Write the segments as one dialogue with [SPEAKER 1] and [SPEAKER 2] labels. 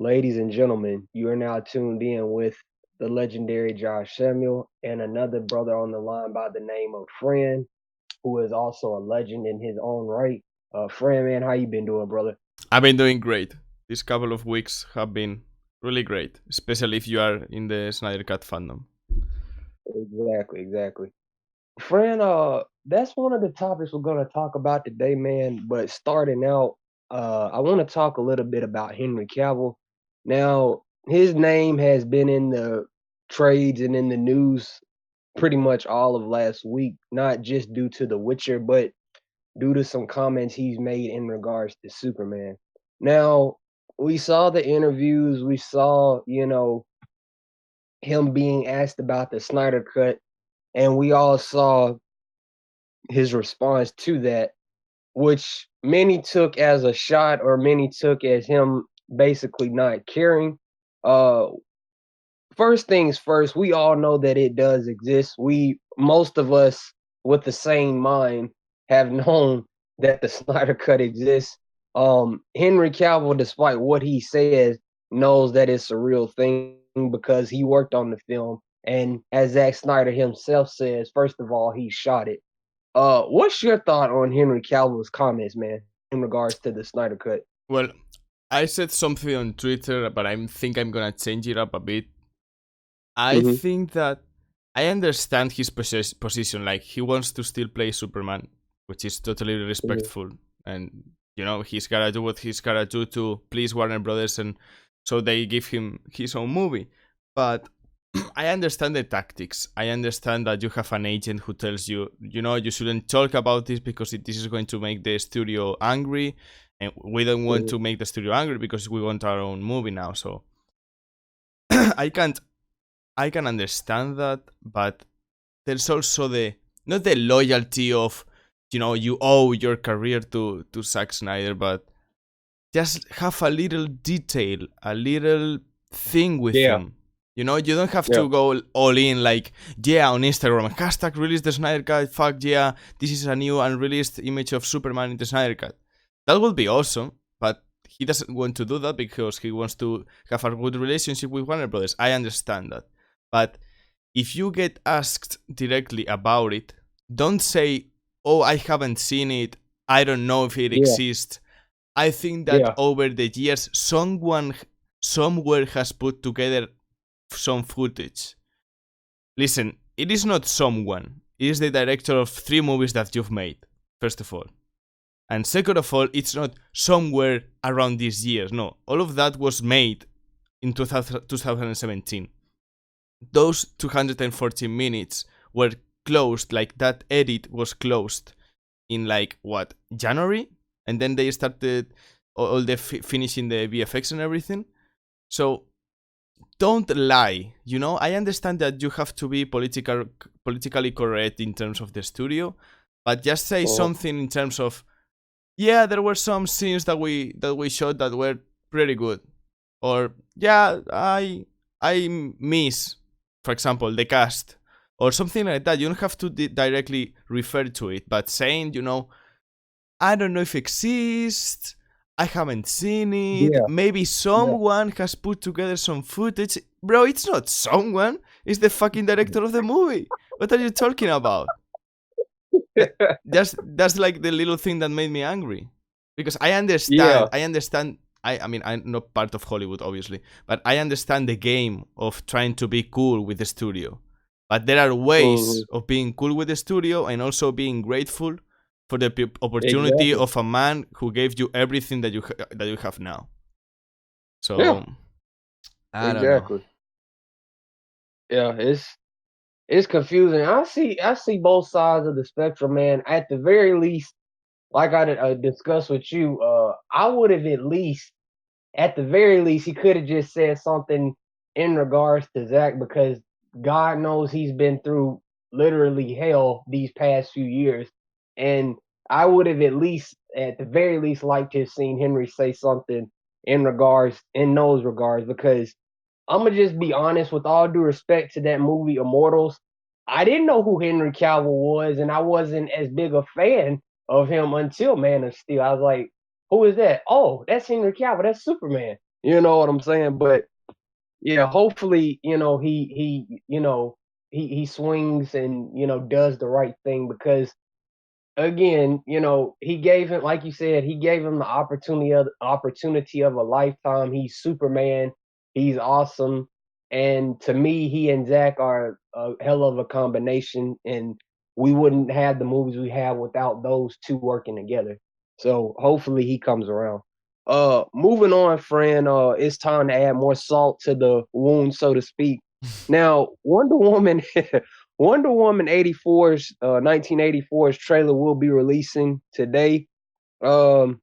[SPEAKER 1] Ladies and gentlemen, you are now tuned in with the legendary Josh Samuel and another brother on the line by the name of Friend, who is also a legend in his own right. Friend, man, how you been doing, brother?
[SPEAKER 2] I've been doing great. These couple of weeks have been really great, especially if you are in the Snyder Cut fandom.
[SPEAKER 1] Exactly. Friend, that's one of the topics we're gonna talk about today, man. But starting out, I want to talk a little bit about Henry Cavill. Now, his name has been in the trades and in the news pretty much all of last week, not just due to The Witcher, but due to some comments he's made in regards to Superman. Now, we saw the interviews, we saw, him being asked about the Snyder Cut, and we all saw his response to that, which many took as a shot or many took as him basically not caring. Uh, First things first, we all know that it does exist. Most of us with the same mind have known that the Snyder Cut exists. Henry Cavill, despite what he says, knows that it's a real thing because he worked on the film. And as Zack Snyder himself says, first of all, he shot it. What's your thought on Henry Cavill's comments, man, in regards to the Snyder Cut?
[SPEAKER 2] Well, I said something on Twitter, but I think I'm gonna change it up a bit. I
[SPEAKER 1] Mm-hmm.
[SPEAKER 2] think that I understand his position. Like, he wants to still play Superman, which is totally respectful. And, he's gotta do what he's gotta do to please Warner Brothers, and so they give him his own movie. But I understand the tactics. I understand that you have an agent who tells you, you shouldn't talk about this because this is going to make the studio angry. And we don't want
[SPEAKER 1] Mm-hmm.
[SPEAKER 2] to make the studio angry because we want our own movie now. So I can't I can understand that, but there's also the not the loyalty of you owe your career to Zack Snyder, but just have a little detail, a little thing with
[SPEAKER 1] Yeah,
[SPEAKER 2] him. You don't have
[SPEAKER 1] yeah.
[SPEAKER 2] to go all in like, yeah, on Instagram, hashtag release the Snyder Cut, fuck yeah, this is a new unreleased image of Superman in the Snyder Cut. That would be awesome, but he doesn't want to do that because he wants to have a good relationship with Warner Brothers. I understand that. But if you get asked directly about it, don't say, oh, I haven't seen it, I don't know if it
[SPEAKER 1] Yeah,
[SPEAKER 2] exists. I think that
[SPEAKER 1] yeah.
[SPEAKER 2] over the years, someone somewhere has put together some footage. Listen, it is not someone. It is the director of 3 movies that you've made, first of all. And second of all, it's not somewhere around these years. No, all of that was made in 2017. Those 240 minutes were closed, like that edit was closed in like what, January? And then they started all the finishing the VFX and everything. So don't lie. I understand that you have to be politically correct in terms of the studio, but just say
[SPEAKER 1] Uh,
[SPEAKER 2] something in terms of, yeah, there were some scenes that we shot that were pretty good, or yeah, I miss, for example, the cast, or something like that. You don't have to directly refer to it, but saying, I don't know if it exists. I haven't seen it.
[SPEAKER 1] yeah,
[SPEAKER 2] Maybe
[SPEAKER 1] yeah.
[SPEAKER 2] someone has put together some footage. Bro, it's not someone. It's the fucking director of the movie. What are you talking about? That that's like the little thing that made me angry. Because I
[SPEAKER 1] Yeah,
[SPEAKER 2] understand. I understand. I mean, I'm not part of Hollywood, obviously, but I understand the game of trying to be cool with the studio. But there are
[SPEAKER 1] mhm,
[SPEAKER 2] ways of being cool with the studio and also being grateful for the opportunity
[SPEAKER 1] exactly,
[SPEAKER 2] of a man who gave you everything that you have now.
[SPEAKER 1] yeah,
[SPEAKER 2] So I don't know.
[SPEAKER 1] exactly. Yeah, it's confusing. I see both sides of the spectrum, man. At the very least, like I discussed with you, I would have at the very least, he could have just said something in regards to Zach because God knows he's been through literally hell these past few years. And I would have at the very least, liked to have seen Henry say something in those regards, because I'm gonna just be honest, with all due respect to that movie Immortals, I didn't know who Henry Cavill was, and I wasn't as big a fan of him until Man of Steel. I was like, who is that? Oh, that's Henry Cavill. That's Superman. You know what I'm saying? But yeah, hopefully, he swings and does the right thing because again, he gave him, like you said, he gave him the opportunity of a lifetime. He's Superman. He's awesome. And to me, he and Zach are a hell of a combination. And we wouldn't have the movies we have without those two working together. So hopefully he comes around. Moving on, friend. It's time to add more salt to the wound, so to speak. Now, Wonder Woman Wonder Woman 84's 1984's trailer will be releasing today. Um,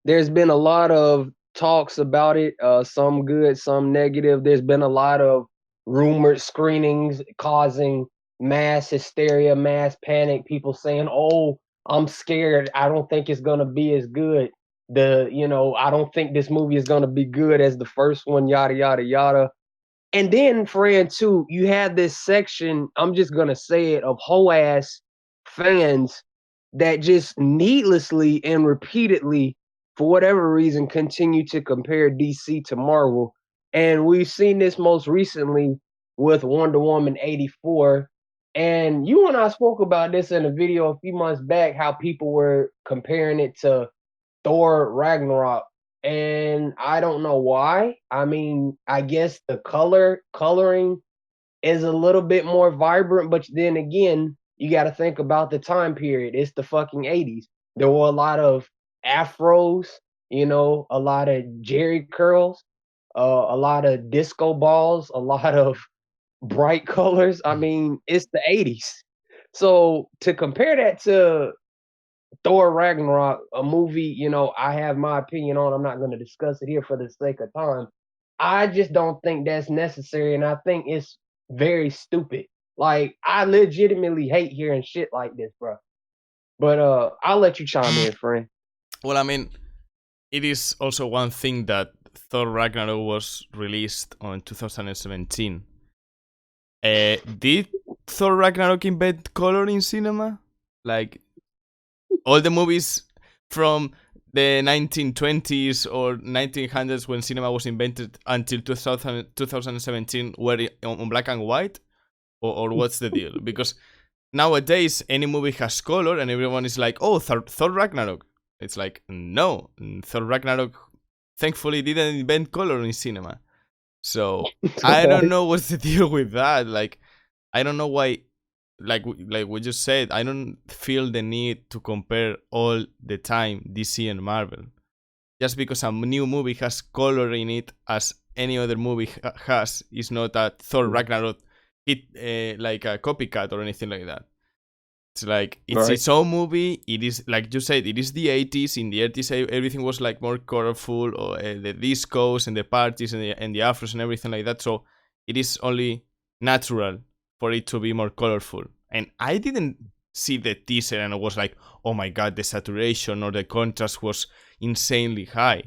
[SPEAKER 1] there's been a lot of talks about it, some good, some negative. There's been a lot of rumored screenings causing mass hysteria, mass panic. People saying, "Oh, I'm scared. I don't think it's gonna be as good." I don't think this movie is gonna be good as the first one. Yada yada yada. And then, friend, too, you have this section, I'm just gonna say it, of whole ass fans that just needlessly and repeatedly, for whatever reason, continue to compare DC to Marvel. And we've seen this most recently with Wonder Woman 84. And you and I spoke about this in a video a few months back, how people were comparing it to Thor Ragnarok, and I don't know why. I mean, I guess the coloring is a little bit more vibrant, but then again, you got to think about the time period. It's the fucking 80s. There were a lot of afros, a lot of jerry curls, a lot of disco balls, a lot of bright colors. I mean, it's the 80s. So to compare that to Thor Ragnarok, a movie, I have my opinion on. I'm not going to discuss it here for the sake of time. I just don't think that's necessary, and I think it's very stupid. Like, I legitimately hate hearing shit like this, bro. But I'll let you chime in, friend.
[SPEAKER 2] Well, I mean, it is also one thing that Thor Ragnarok was released on 2017. Did Thor Ragnarok invent color in cinema? Like, all the movies from the 1920s or 1900s when cinema was invented until 2017 were on black and white? Or what's the deal? Because nowadays, any movie has color and everyone is like, oh, Thor Ragnarok. It's like, no, Thor Ragnarok thankfully didn't invent color in cinema. So I don't know what's the deal with that. Like, I don't know why. Like we just said, I don't feel the need to compare all the time DC and Marvel. Just because a new movie has color in it, as any other movie has, is not a Thor Ragnarok like a copycat or anything like that. It's like it's its own movie. It is, like you said, it is the 80s. In the 80s, everything was like more colorful, or the discos and the parties and the afros and everything like that. So it is only natural for it to be more colorful. And I didn't see the teaser and I was like, oh my god, the saturation or the contrast was insanely high.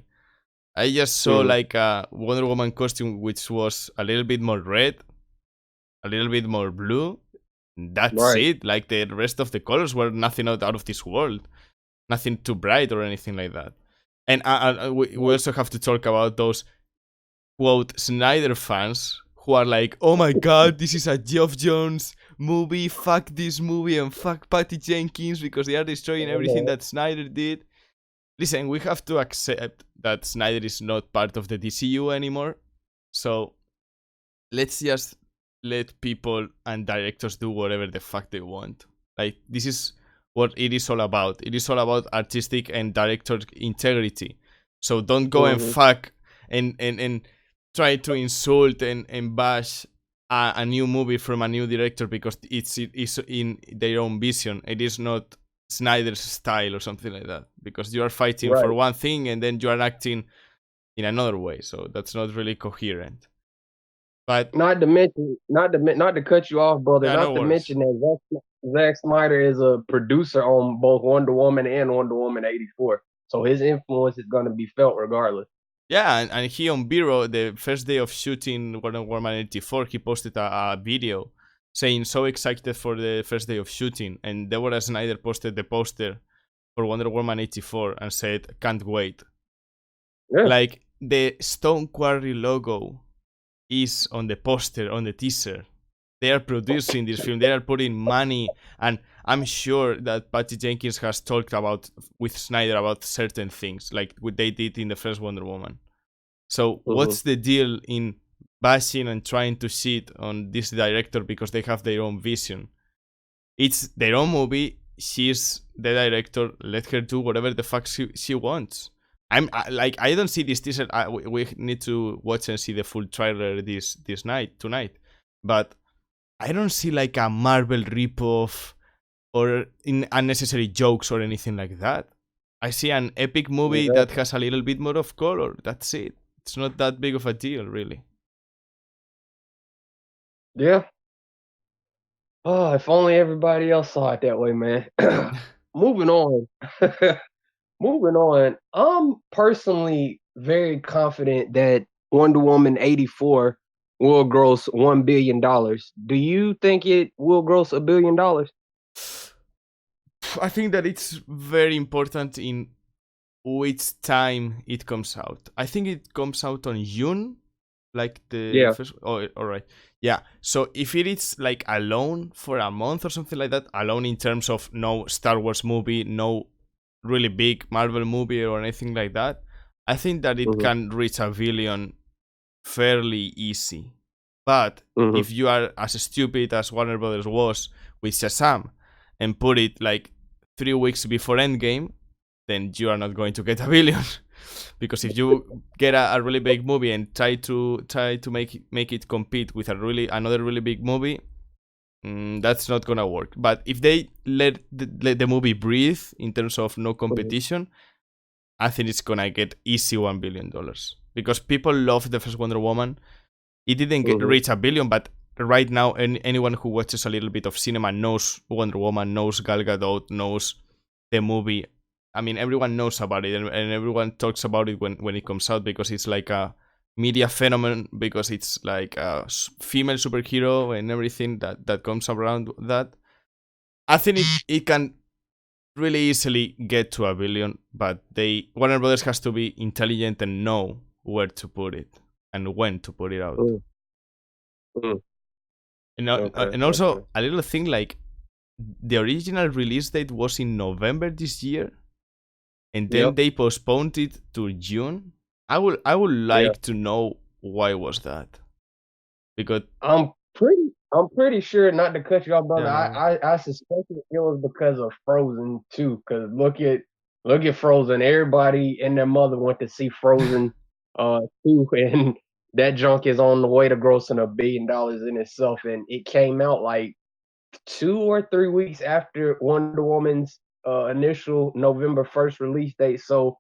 [SPEAKER 2] I just saw like a Wonder Woman costume which was a little bit more red, a little bit more blue. That's it. Like, the rest of the colors were nothing out of this world. Nothing too bright or anything like that. And we also have to talk about those, quote, Snyder fans who are like, oh my god, this is a Geoff Jones movie, fuck this movie and fuck Patty Jenkins because they are destroying everything that Snyder did. Listen, we have to accept that Snyder is not part of the DCU anymore. So let's just let people and directors do whatever the fuck they want. Like, this is what it is all about. It is all about artistic and director integrity. So don't go and fuck and try to insult and bash a new movie from a new director because it's in their own vision. It is not Snyder's style or something like that. Because you are fighting for one thing and then you are acting in another way. So that's not really coherent. But
[SPEAKER 1] not to cut you off, brother.
[SPEAKER 2] Yeah,
[SPEAKER 1] not to mention that Zack Snyder is a producer on both Wonder Woman and Wonder Woman 84, so his influence is going to be felt regardless.
[SPEAKER 2] Yeah, and he on Vero, the first day of shooting Wonder Woman 84, he posted a video saying so excited for the first day of shooting, and Deborah Snyder posted the poster for Wonder Woman 84 and said can't wait. Yeah. Like, the Stone Quarry logo is on the poster, on the teaser. They are producing this film. They are putting money, and I'm sure that Patty Jenkins has talked about with Snyder about certain things, like what they did in the first Wonder Woman. So
[SPEAKER 1] Mm-hmm.
[SPEAKER 2] what's the deal in bashing and trying to shit on this director because they have their own vision? It's their own movie. She's the director. Let her do whatever the fuck she wants. Like I don't see this teaser. We need to watch and see the full trailer this night tonight. But I don't see like a Marvel ripoff or in unnecessary jokes or anything like that. I see an epic movie that
[SPEAKER 1] Exactly.
[SPEAKER 2] has a little bit more of color. That's it. It's not that big of a deal, really.
[SPEAKER 1] Yeah. Oh, if only everybody else saw it that way, man. Moving on. Moving on. I'm personally very confident that Wonder Woman 84 will gross $1 billion. Do you think it will gross $1 billion?
[SPEAKER 2] I think that it's very important in which time it comes out. I think it comes out on June, like the
[SPEAKER 1] Yeah.
[SPEAKER 2] first. Oh, all right. Yeah. So if it is like alone for a month or something like that, alone in terms of no Star Wars movie, no really big Marvel movie or anything like that, I think that it
[SPEAKER 1] Hmm.
[SPEAKER 2] can reach a billion fairly easy. But
[SPEAKER 1] Hmm.
[SPEAKER 2] if you are as stupid as Warner Brothers was with Shazam and put it like 3 weeks before Endgame, then you are not going to get a billion. Because if you get a really big movie and try to make it compete with another really big movie, that's not gonna work. But if they let the movie breathe in terms of no
[SPEAKER 1] Hmm.
[SPEAKER 2] competition, I think it's gonna get easy $1 billion because people love the first Wonder Woman. It didn't
[SPEAKER 1] Hmm.
[SPEAKER 2] reach a billion, but right now, anyone who watches a little bit of cinema knows Wonder Woman, knows Gal Gadot, knows the movie. I mean, everyone knows about it, and everyone talks about it when it comes out because it's like a media phenomenon, because it's like a female superhero and everything that comes around that. I think it can really easily get to a billion, but Warner Brothers has to be intelligent and know where to put it and when to put it out.
[SPEAKER 1] Hmm. Okay.
[SPEAKER 2] And
[SPEAKER 1] Okay.
[SPEAKER 2] also a little thing like the original release date was in November this year, and then
[SPEAKER 1] Yep.
[SPEAKER 2] they postponed it to June. I would
[SPEAKER 1] Yeah.
[SPEAKER 2] like to know why was that, because
[SPEAKER 1] I'm pretty sure, not to cut you off, brother. I
[SPEAKER 2] yeah,
[SPEAKER 1] I, I suspected it was because of Frozen too. Cause look at Frozen. Everybody and their mother went to see Frozen too, and that junk is on the way to grossing $1 billion in itself. And it came out like 2 or 3 weeks after Wonder Woman's initial November 1st release date. So,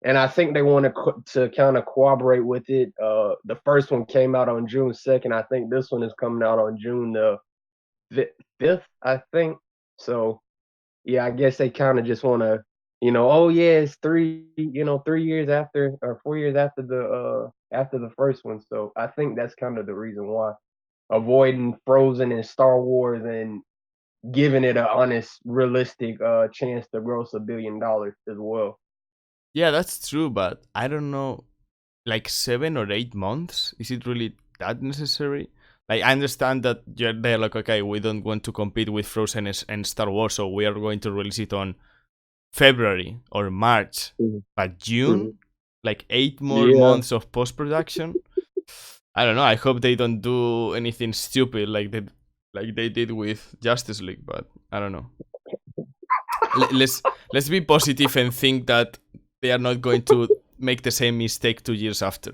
[SPEAKER 1] and I think they want to kind of cooperate with it. The first one came out on June 2nd. I think this one is coming out on June the 5th, I think. So yeah, I guess they kind of just want to, oh yeah, it's 3 years after or 4 years after the first one. So I think that's kind of the reason why, avoiding Frozen and Star Wars and giving it an honest, realistic chance to gross $1 billion as well.
[SPEAKER 2] yeah, that's true, but I don't know, like 7 or 8 months. Is it really that necessary? Like I understand that they're like, okay, we don't want to compete with Frozen and Star Wars, so we are going to release it on February or March,
[SPEAKER 1] Mhm.
[SPEAKER 2] but
[SPEAKER 1] Mhm.
[SPEAKER 2] June, like 8 more
[SPEAKER 1] Yeah.
[SPEAKER 2] months of post production. I don't know. I hope they don't do anything stupid like they did with Justice League, but I don't know. Let's be positive and think that they are not going to make the same mistake 2 years after.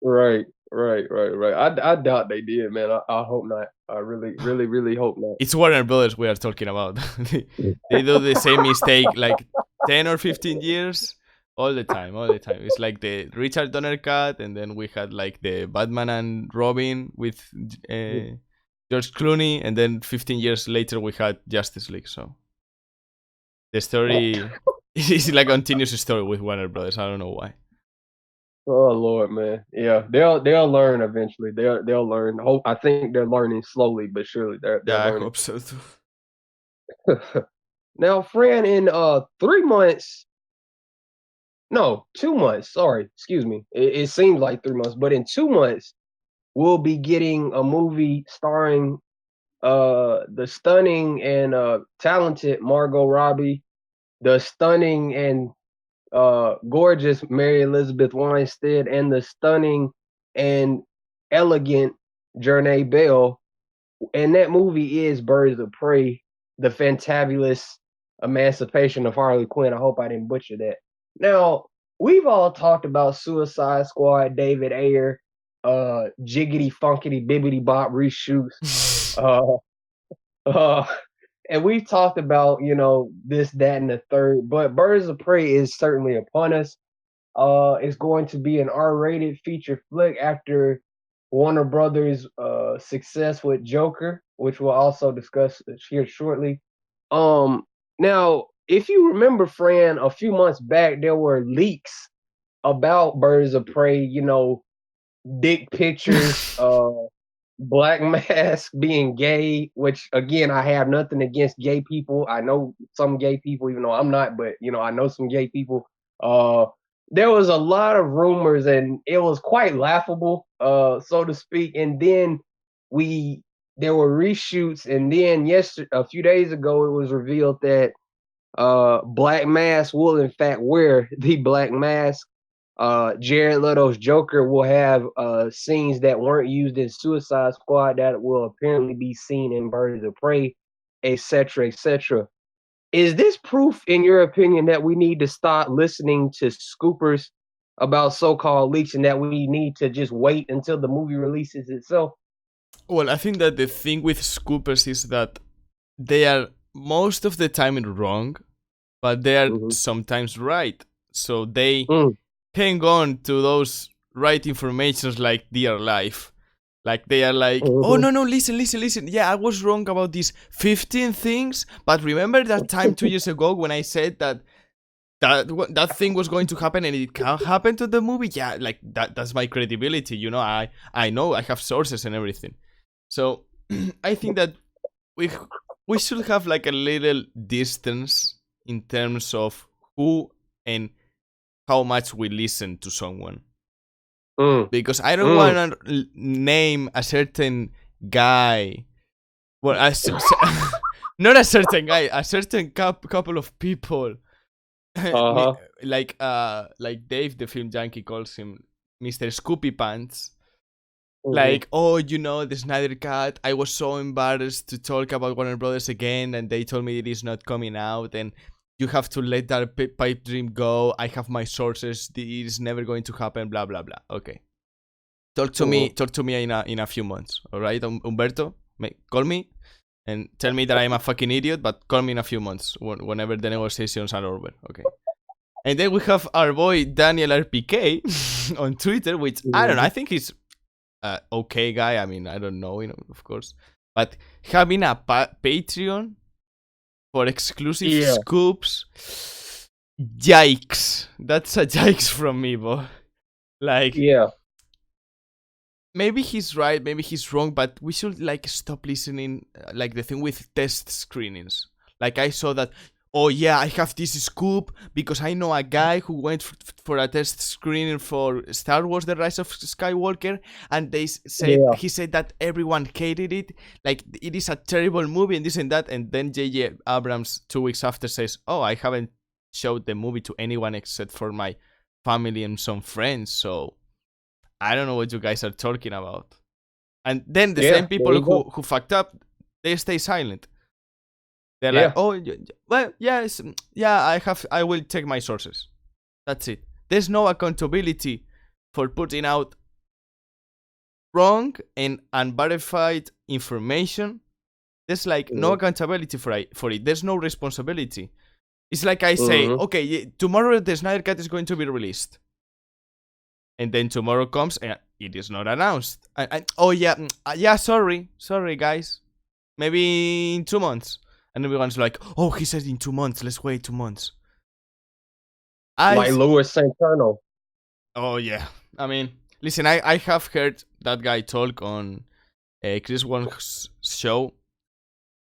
[SPEAKER 1] Right, right. I doubt they did, man. I hope not. I really, really, really hope not.
[SPEAKER 2] It's Warner Brothers we are talking about. They do the same mistake like 10 or 15 years all the time, all the time. It's like the Richard Donner cut, and then we had like the Batman and Robin with uh, George Clooney, and then 15 years later we had Justice League. So the story is like a continuous story with Warner Brothers. I don't know why.
[SPEAKER 1] Oh Lord, man. Yeah, they'll learn eventually. They'll learn. Hope I think they're learning slowly but surely. They're
[SPEAKER 2] Yeah, I
[SPEAKER 1] learning.
[SPEAKER 2] hope so too.
[SPEAKER 1] Now, Fran, in 3 months, No, 2 months. Sorry, excuse me. It seems like 3 months, but in 2 months, we'll be getting a movie starring the stunning and talented Margot Robbie, the stunning and gorgeous Mary Elizabeth Winstead, and the stunning and elegant Jernay Bell. And that movie is Birds of Prey, the fantabulous emancipation of Harley Quinn. I hope I didn't butcher that. Now, we've all talked about Suicide Squad, David Ayer, Jiggity Funkity Bibbity Bop reshoots, uh, uh, and we've talked about, this, that, and the third, but Birds of Prey is certainly upon us. It's going to be an R-rated feature flick after Warner Brothers' success with Joker, which we'll also discuss here shortly. Now, if you remember, Fran, a few months back there were leaks about Birds of Prey. Dick pictures, Black Mask being gay, which again I have nothing against gay people. I know some gay people, even though I'm not, but I know some gay people. Uh, there was a lot of rumors, and it was quite laughable, so to speak. And then we there were reshoots, and then a few days ago, it was revealed that Black Mask will in fact wear the Black Mask. Jared Leto's Joker will have scenes that weren't used in Suicide Squad that will apparently be seen in Birds of Prey, etc., etc. Is this proof, in your opinion, that we need to start listening to scoopers about so-called leaks, and that we need to just wait until the movie releases itself?
[SPEAKER 2] Well, I think that the thing with scoopers is that they are most of the time wrong, but they are sometimes right. So they hang on to those right informations like dear life. Like they are like, oh no, listen. Yeah, I was wrong about these 15 things, but remember that time 2 years ago when I said that thing was going to happen and it can't happen to the movie? Yeah, like that's my credibility, I know I have sources and everything. So I think that we should have like a little distance in terms of who and how much we listen to someone. Because I don't want to name a certain guy. Well, not a certain guy, a certain couple of people. Like Dave, the film junkie, calls him Mr. Scoopy Pants. Like, the Snyder Cut. I was so embarrassed to talk about Warner Brothers again, and they told me it is not coming out, and you have to let that pipe dream go. I have my sources. It is never going to happen. Blah blah blah. Okay, talk to me in a few months. All right, Umberto, call me and tell me that I'm a fucking idiot. But call me in a few months whenever the negotiations are over. Okay. And then we have our boy Daniel RPK on Twitter, which I don't know. I think he's okay guy. I mean, I don't know, of course, but having a Patreon for exclusive scoops, yikes! That's a yikes from me, boy. Like, maybe he's right, maybe he's wrong, but we should like stop listening. Like the thing with test screenings. Like I saw that. Oh yeah, I have this scoop because I know a guy who went for a test screening for Star Wars: The Rise of Skywalker, and he said that everyone hated it, like it is a terrible movie and this and that, and then J.J. Abrams 2 weeks after says, "Oh, I haven't showed the movie to anyone except for my family and some friends, so I don't know what you guys are talking about." And then the same people who fucked up, they stay silent. They're like, oh, well, yes, yeah, I will check my sources. That's it. There's no accountability for putting out wrong and unverified information. There's like no accountability for it. There's no responsibility. It's like I say, okay, tomorrow the Snyder Cut is going to be released. And then tomorrow comes and it is not announced. Oh, yeah, sorry guys. Maybe in 2 months. And everyone's like, oh, he said in 2 months. Let's wait 2 months.
[SPEAKER 1] Like Louis Santerno.
[SPEAKER 2] Oh, yeah. I mean, listen, I have heard that guy talk on Chris Wong's show.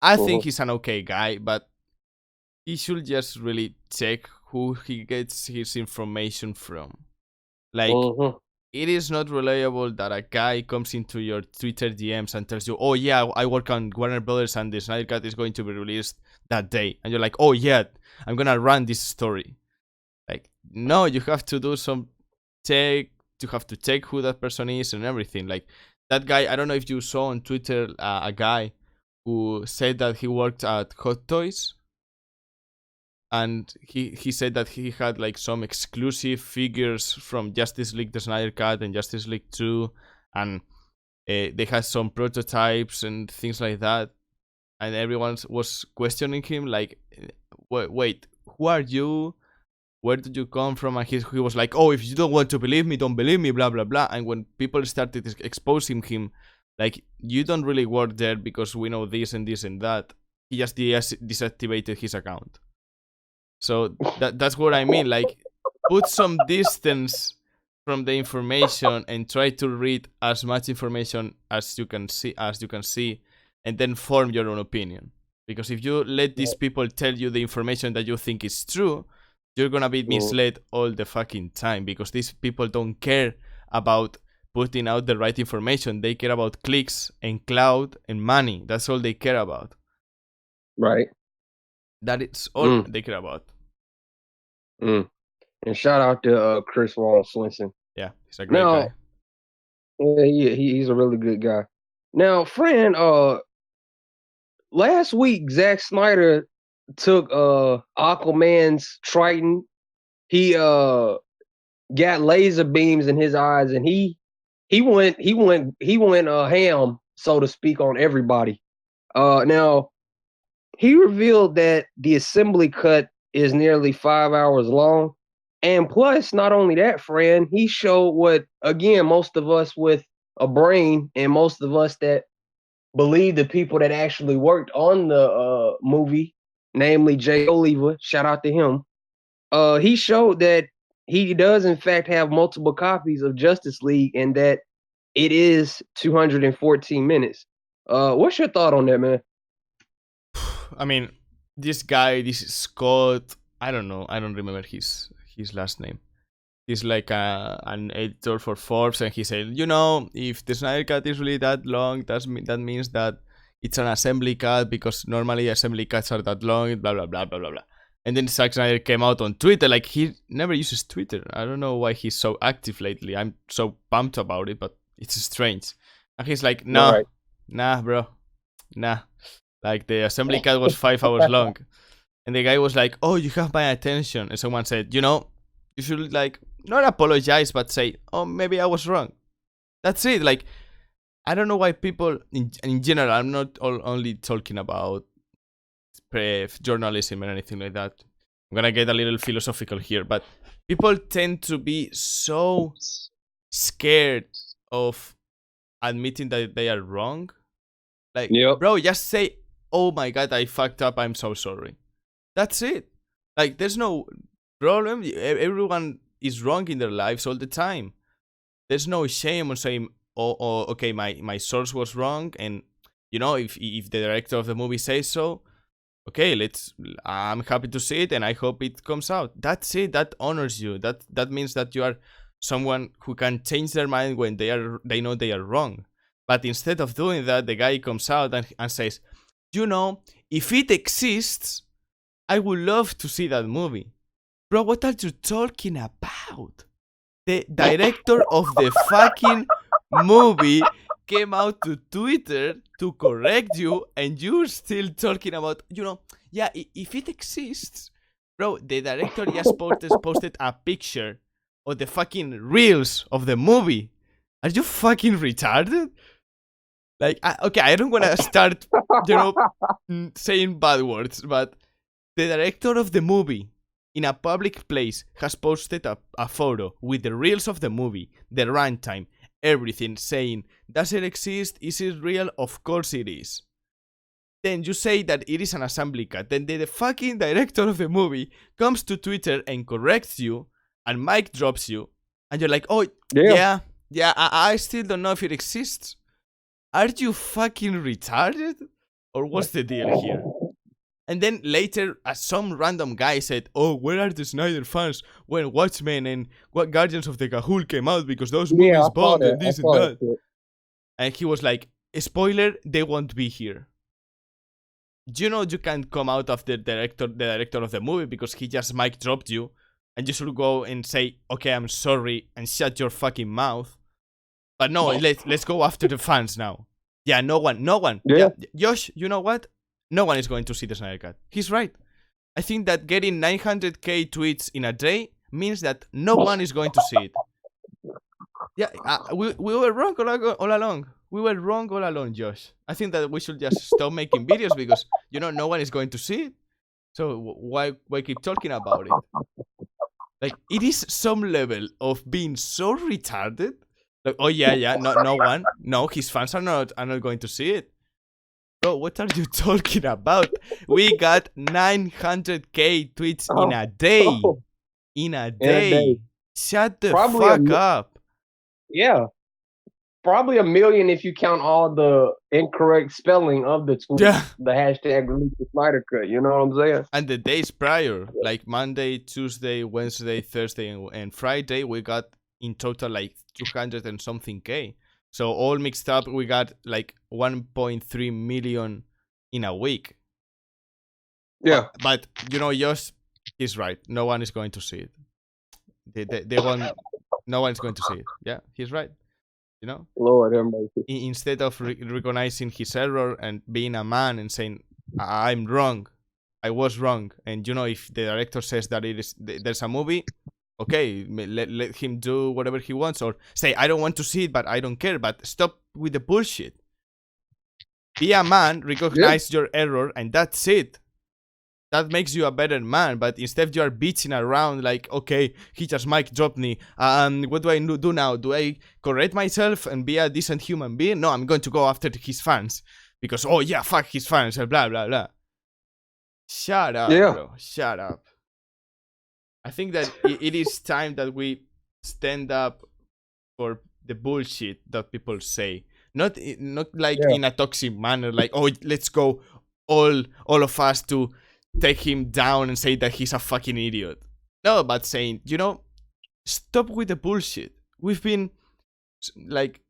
[SPEAKER 2] I think he's an okay guy, but he should just really check who he gets his information from. Like,
[SPEAKER 1] Mm-hmm.
[SPEAKER 2] it is not reliable that a guy comes into your Twitter DMs and tells you, "Oh yeah, I work on Warner Brothers and the Snyder Cut is going to be released that day," and you're like, "Oh yeah, I'm gonna run this story." Like, no, you have to do some check. You have to check who that person is and everything. Like, that guy, I don't know if you saw on Twitter a guy who said that he worked at Hot Toys, and he said that he had like some exclusive figures from Justice League the Snyder Cut and Justice League 2, and they had some prototypes and things like that, and everyone was questioning him like, wait, who are you, where did you come from? And he was like, "Oh, if you don't want to believe me, don't believe me, blah blah blah." And when people started exposing him, like, you don't really work there because we know this and this and that, he just deactivated his account. So that's what I mean. Like, put some distance from the information and try to read as much information as you can see, and then form your own opinion. Because if you let these people tell you the information that you think is true, you're gonna be misled all the fucking time, because these people don't care about putting out the right information. They care about clicks and cloud and money. That's all they care about.
[SPEAKER 1] Right.
[SPEAKER 2] That is all they care about.
[SPEAKER 1] And shout out to Chris Wall Swinson.
[SPEAKER 2] Yeah, he's a great guy.
[SPEAKER 1] Yeah, he's a really good guy. Now, friend, last week Zack Snyder took Aquaman's Triton. He got laser beams in his eyes, and he went ham, so to speak, on everybody. Now he revealed that the assembly cut is nearly 5 hours long, and plus, not only that, friend, he showed what, again, most of us with a brain and most of us that believe the people that actually worked on the movie, namely Jay Oliva, shout out to him. He showed that he does in fact have multiple copies of Justice League, and that it is 214 minutes. What's your thought on that, man?
[SPEAKER 2] I mean, this guy, this Scott, I don't know, I don't remember his last name. He's like an editor for Forbes, and he said, if the Snyder Cut is really that long, that means that it's an assembly cut, because normally assembly cuts are that long, blah blah blah blah blah blah. And then Zack Snyder came out on Twitter, like, he never uses Twitter. I don't know why he's so active lately. I'm so pumped about it, but it's strange. And he's like, nah, bro, nah. Like, the assembly cut was 5 hours long. And the guy was like, "Oh, you have my attention." And someone said, you should, like, not apologize, but say, "Oh, maybe I was wrong." That's it. Like, I don't know why people, in general, I'm not only talking about journalism or anything like that. I'm gonna get a little philosophical here, but people tend to be so scared of admitting that they are wrong. Like, bro, just say, "Oh my god, I fucked up, I'm so sorry." That's it. Like, there's no problem. Everyone is wrong in their lives all the time. There's no shame on saying, oh okay, my source was wrong, and if the director of the movie says so, okay, I'm happy to see it, and I hope it comes out. That's it. That honors you. That means that you are someone who can change their mind when they know they are wrong. But instead of doing that, the guy comes out and says, if it exists, I would love to see that movie. Bro, what are you talking about? The director of the fucking movie came out to Twitter to correct you, and you're still talking about, yeah, if it exists. Bro, the director just posted a picture of the fucking reels of the movie. Are you fucking retarded? Like, okay, I don't want to start, saying bad words, but the director of the movie in a public place has posted a photo with the reels of the movie, the runtime, everything, saying, does it exist? Is it real? Of course it is. Then you say that it is an assembly cut. Then the fucking director of the movie comes to Twitter and corrects you, and mic drops you, and you're like, "Oh, yeah, I still don't know if it exists." Are you fucking retarded? Or what's the deal here? And then later, some random guy said, "Oh, where are the Snyder fans when Watchmen and what Guardians of the Gahul came out because those
[SPEAKER 1] Yeah,
[SPEAKER 2] movies
[SPEAKER 1] I saw
[SPEAKER 2] bombed
[SPEAKER 1] that.
[SPEAKER 2] and
[SPEAKER 1] I
[SPEAKER 2] this and
[SPEAKER 1] saw that
[SPEAKER 2] that."
[SPEAKER 1] shit.
[SPEAKER 2] And he was like, "Spoiler, they won't be here." You know you can't come out of the director of the movie because he just mic dropped you, and you should go and say, "Okay, I'm sorry," and shut your fucking mouth. But no, let's go after the fans now. Yeah, no one.
[SPEAKER 1] Yeah,
[SPEAKER 2] Yeah, Josh, you know what? No one is going to see the Snyder Cut. He's right. I think that getting 900k tweets in a day means that no one is going to see it. Yeah, we were wrong all along. We were wrong all along, Josh. I think that we should just stop making videos because no one is going to see it. So why keep talking about it? Like it is some level of being so retarded. Like, oh yeah, no, his fans are not going to see it. Bro, what are you talking about? We got 900k tweets in a day. In a
[SPEAKER 1] in a day.
[SPEAKER 2] day. Shut the
[SPEAKER 1] Probably
[SPEAKER 2] fuck up.
[SPEAKER 1] yeah, probably 1 million if you count all the incorrect spelling of the tweet.
[SPEAKER 2] Yeah.
[SPEAKER 1] The hashtag release the Snyder Cut. You know what I'm saying?
[SPEAKER 2] And the days prior, like Monday, Tuesday, Wednesday, Thursday, and Friday, we got in total like 200 and something K. So all mixed up, we got like 1.3 million in a week.
[SPEAKER 1] Yeah.
[SPEAKER 2] But Josh is right. No one is going to see it. They won't. No one is going to see it. Yeah, he's right.
[SPEAKER 1] Lord have mercy.
[SPEAKER 2] Instead of recognizing his error and being a man and saying, "I'm wrong, I was wrong," and if the director says that there's a movie, okay, let him do whatever he wants, or say, "I don't want to see it, but I don't care." But stop with the bullshit. Be a man, recognize your error, and that's it. That makes you a better man, but instead you are bitching around like, okay, he just mic dropped me. What do I do now? Do I correct myself and be a decent human being? No, I'm going to go after his fans because, oh yeah, fuck his fans and blah blah blah. Shut up, bro. Shut up. I think that it is time that we stand up for the bullshit that people say. Not like in a toxic manner, like, oh, let's go all of us to take him down and say that he's a fucking idiot. No, but saying, stop with the bullshit. We've been like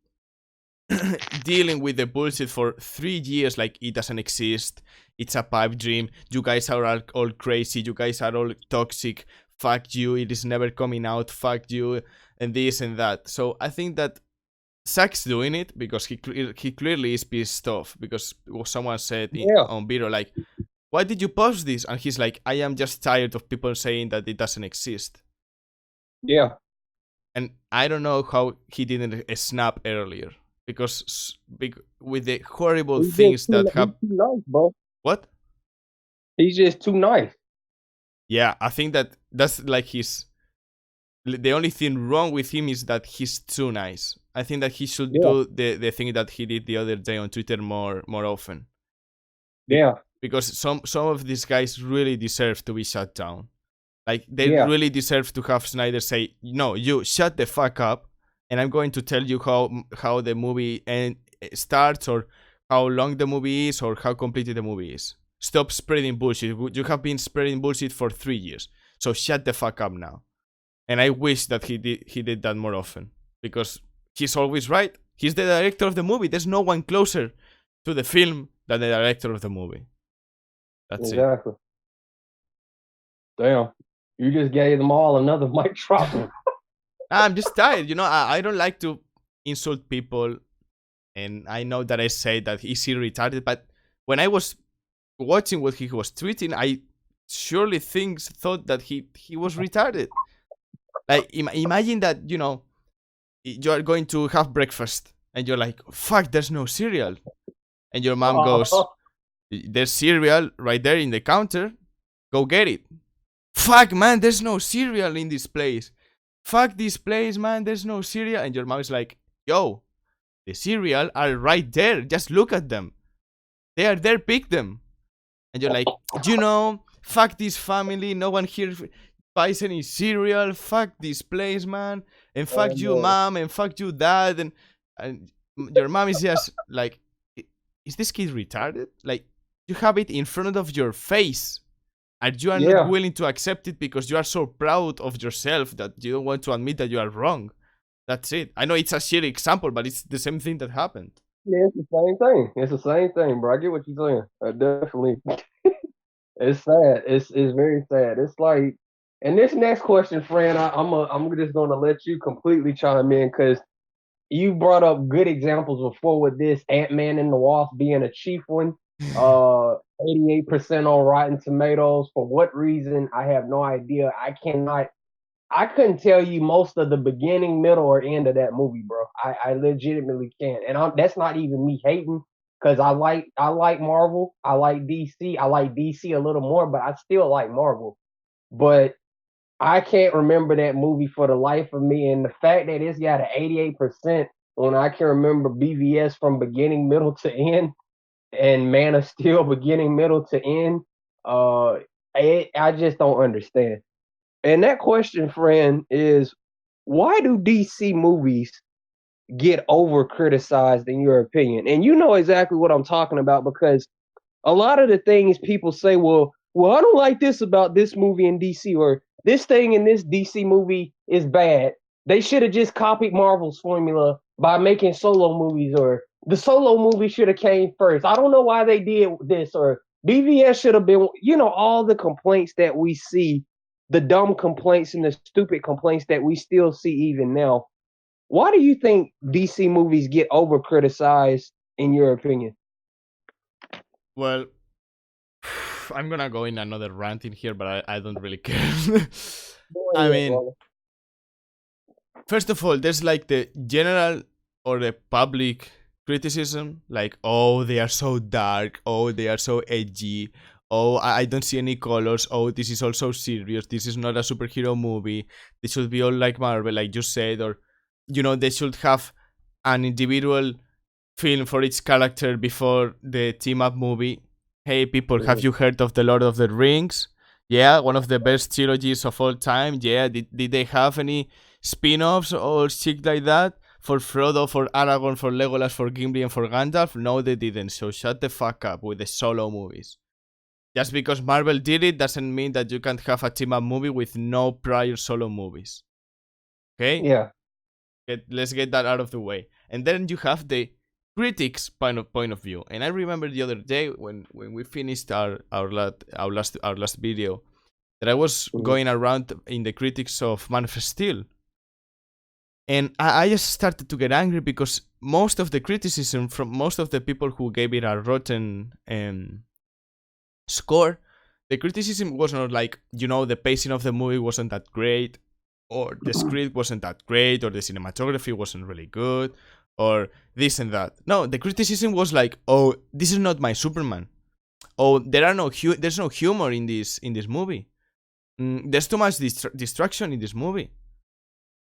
[SPEAKER 2] dealing with the bullshit for 3 years, like it doesn't exist. It's a pipe dream. You guys are all crazy. You guys are all toxic. Fuck you. It is never coming out. Fuck you. And this and that. So I think that Zack's doing it because he clearly is pissed off because someone said on video like, "Why did you post this?" And he's like, "I am just tired of people saying that it doesn't exist."
[SPEAKER 1] Yeah.
[SPEAKER 2] And I don't know how he didn't snap earlier because with the horrible things that happen.
[SPEAKER 1] Nice, bro.
[SPEAKER 2] What?
[SPEAKER 1] He's just too nice.
[SPEAKER 2] Yeah, I think that's like the only thing wrong with him is that he's too nice. I think that he should do the thing that he did the other day on Twitter more often.
[SPEAKER 1] Yeah.
[SPEAKER 2] Because some of these guys really deserve to be shut down. Like, they really deserve to have Snyder say, "No, you shut the fuck up, and I'm going to tell you how the movie starts, or how long the movie is, or how completed the movie is. Stop spreading bullshit. You have been spreading bullshit for 3 years, so shut the fuck up now." And I wish that he did that more often, because he's always right. He's the director of the movie. There's no one closer to the film than the director of the movie. That's
[SPEAKER 1] exactly. Damn. You just gave them all another mic drop.
[SPEAKER 2] I'm just tired. I don't like to insult people. And I know that I say that he's retarded. But when I was watching what he was tweeting, I surely thought that he was retarded. Like, imagine that, you are going to have breakfast. And you're like, fuck, there's no cereal. And your mom goes, "There's cereal right there in the counter. Go get it." Fuck, man, there's no cereal in this place. Fuck this place, man, there's no cereal. And your mom is like, "Yo, the cereal are right there. Just look at them. They are there, pick them." And you're like, fuck this family. No one here buys any cereal. Fuck this place, man. And fuck you, mom. And fuck you, dad. And your mom is just like, is this kid retarded? Like, You have it in front of your face, and you are not
[SPEAKER 1] Yeah.
[SPEAKER 2] willing to accept it because you are so proud of yourself that you don't want to admit that you are wrong. That's it. I know it's a shitty example, but it's the same thing that happened.
[SPEAKER 1] Yeah, it's the same thing. It's the same thing, bro. I get what you're saying. Definitely. It's sad. It's very sad. It's like, and this next question, friend, I'm just gonna let you completely chime in because you brought up good examples before with this Ant-Man and the Wasp being a chief one. 88% on Rotten Tomatoes. For what reason? I have no idea. I couldn't tell you most of the beginning, middle, or end of that movie, bro. I legitimately can't, and that's not even me hating, because I like Marvel, I like DC a little more, but I still like Marvel. But I can't remember that movie for the life of me, and the fact that it's got an 88% when I can remember BVS from beginning, middle to end, and Man of Steel beginning, middle to end. Uh, I just don't understand. And that question, friend, is why do DC movies get over criticized in your opinion? And you know exactly what I'm talking about because a lot of the things people say, well, I don't like this about this movie in DC, or this thing in this DC movie is bad. They should have just copied Marvel's formula by making solo movies, or the solo movie should have came first. I don't know why they did this, or BVS should have been, all the complaints that we see, the dumb complaints and the stupid complaints that we still see even now. Why do you think DC movies get over criticized in your opinion?
[SPEAKER 2] Well, I'm gonna go in another rant in here, but I don't really care. I mean, first of all, there's like the general or the public criticism, like, oh, they are so dark, oh, they are so edgy, oh, I don't see any colors, oh, this is all so serious, this is not a superhero movie, this should be all like Marvel, like you said, or, they should have an individual film for each character before the team up movie. Hey, people, have you heard of The Lord of the Rings? Yeah, one of the best trilogies of all time. Yeah, did they have any spin-offs or shit like that? For Frodo, for Aragorn, for Legolas, for Gimli, and for Gandalf? No, they didn't, so shut the fuck up with the solo movies. Just because Marvel did it doesn't mean that you can't have a team-up movie with no prior solo movies. Okay?
[SPEAKER 1] Yeah.
[SPEAKER 2] Let's get that out of the way. And then you have the critics' point of view. And I remember the other day when we finished our last video that I was going around in the critics of Man of Steel. And I just started to get angry because most of the criticism from most of the people who gave it a rotten score, the criticism was not like, the pacing of the movie wasn't that great, or the script wasn't that great, or the cinematography wasn't really good, or this and that. No, the criticism was like, oh, this is not my Superman. Oh, there's no humor in this movie. There's too much distraction in this movie.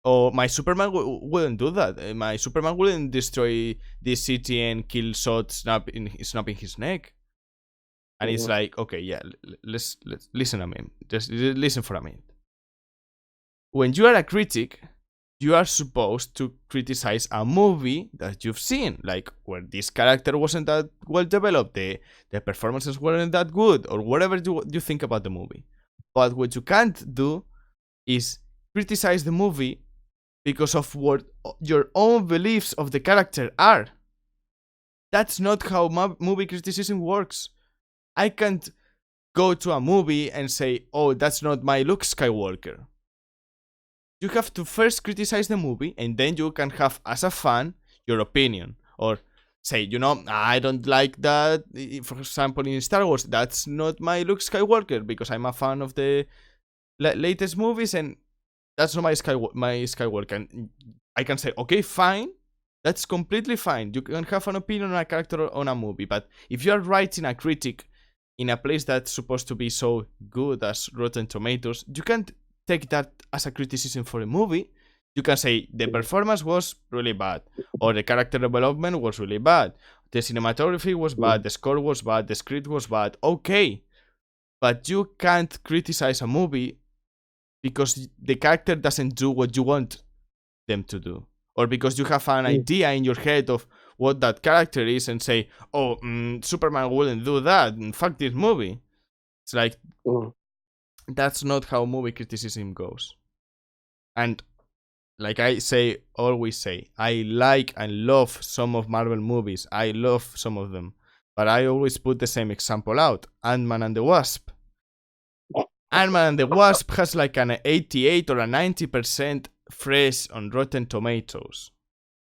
[SPEAKER 2] Oh, my Superman wouldn't do that. My Superman wouldn't destroy this city and kill Zod snapping his neck. And it's like, okay, yeah, let's listen a minute. Just listen for a minute. When you are a critic, you are supposed to criticize a movie that you've seen, like where this character wasn't that well developed, the performances weren't that good, or whatever you think about the movie. But what you can't do is criticize the movie because of what your own beliefs of the character are. That's not how movie criticism works. I can't go to a movie and say, oh, that's not my Luke Skywalker. You have to first criticize the movie, and then you can have, as a fan, your opinion. Or say, I don't like that. For example, in Star Wars, that's not my Luke Skywalker because I'm a fan of the latest movies, and that's not my Skywalker. And I can say, okay, fine. That's completely fine. You can have an opinion on a character on a movie. But if you are writing a critic in a place that's supposed to be so good as Rotten Tomatoes, you can't take that as a criticism for a movie. You can say the performance was really bad, or the character development was really bad, the cinematography was bad, the score was bad, the script was bad. Okay, but you can't criticize a movie because the character doesn't do what you want them to do, or because you have an idea in your head of what that character is and say, oh, Superman wouldn't do that, fuck this movie. It's like, that's not how movie criticism goes. And like I always say, I like and love some of Marvel movies. I love some of them. But I always put the same example out. Ant-Man and the Wasp. Ant-Man and the Wasp has like an 88 or a 90% fresh on Rotten Tomatoes.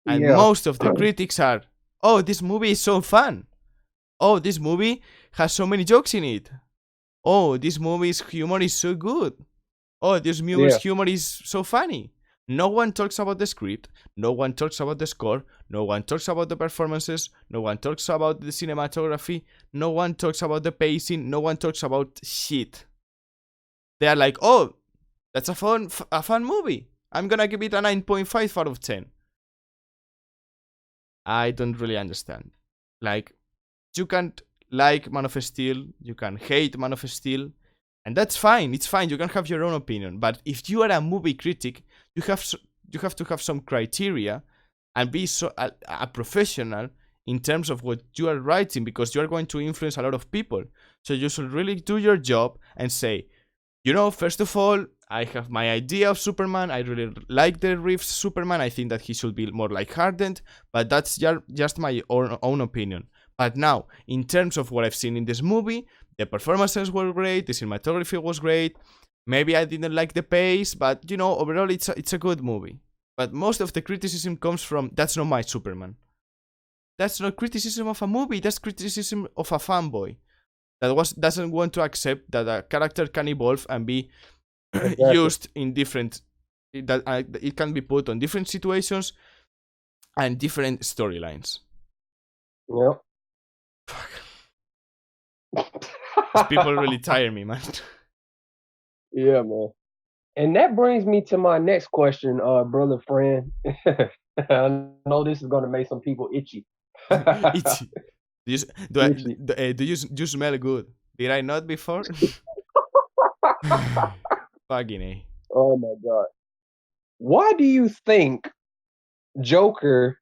[SPEAKER 2] And
[SPEAKER 1] Yeah.
[SPEAKER 2] most of the critics are, oh, this movie is so fun. Oh, this movie has so many jokes in it. Oh, this movie's humor is so good. Oh, this movie's humor is so funny. No one talks about the script. No one talks about the score. No one talks about the performances. No one talks about the cinematography. No one talks about the pacing. No one talks about shit. They are like, oh, that's a fun movie. I'm gonna give it a 9.5 out of 10. I don't really understand. Like, you can't like Man of Steel. You can hate Man of Steel. And that's fine. It's fine. You can have your own opinion. But if you are a movie critic, you have to have some criteria and be a professional in terms of what you are writing, because you are going to influence a lot of people. So you should really do your job and say, first of all, I have my idea of Superman. I really like the Reeves Superman. I think that he should be more lighthearted, but that's just my own opinion. But now, in terms of what I've seen in this movie, the performances were great, the cinematography was great. Maybe I didn't like the pace, but overall it's a good movie. But most of the criticism comes from, that's not my Superman. That's not criticism of a movie, that's criticism of a fanboy that doesn't want to accept that a character can evolve and be used in different, that it can be put on different situations and different storylines.
[SPEAKER 1] Yep.
[SPEAKER 2] Fuck. These people really tire me, man.
[SPEAKER 1] Yeah, man. And that brings me to my next question, brother friend. I know this is gonna make some people itchy.
[SPEAKER 2] Itchy. Do you smell good? Did I not before? Fucking A.
[SPEAKER 1] Oh my god. Why do you think Joker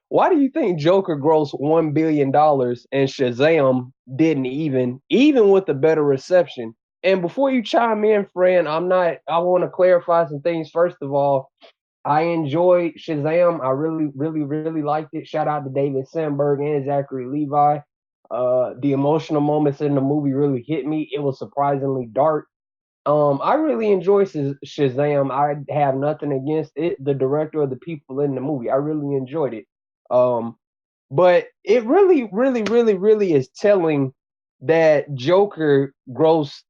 [SPEAKER 1] why do you think Joker grossed $1 billion and Shazam didn't even with the better reception? And before you chime in, friend, I want to clarify some things. First of all, I enjoyed Shazam. I really, really, really liked it. Shout out to David Sandberg and Zachary Levi. The emotional moments in the movie really hit me. It was surprisingly dark. I really enjoy Shazam. I have nothing against it, the director or the people in the movie. I really enjoyed it. But it really, really, really, really is telling that Joker grossed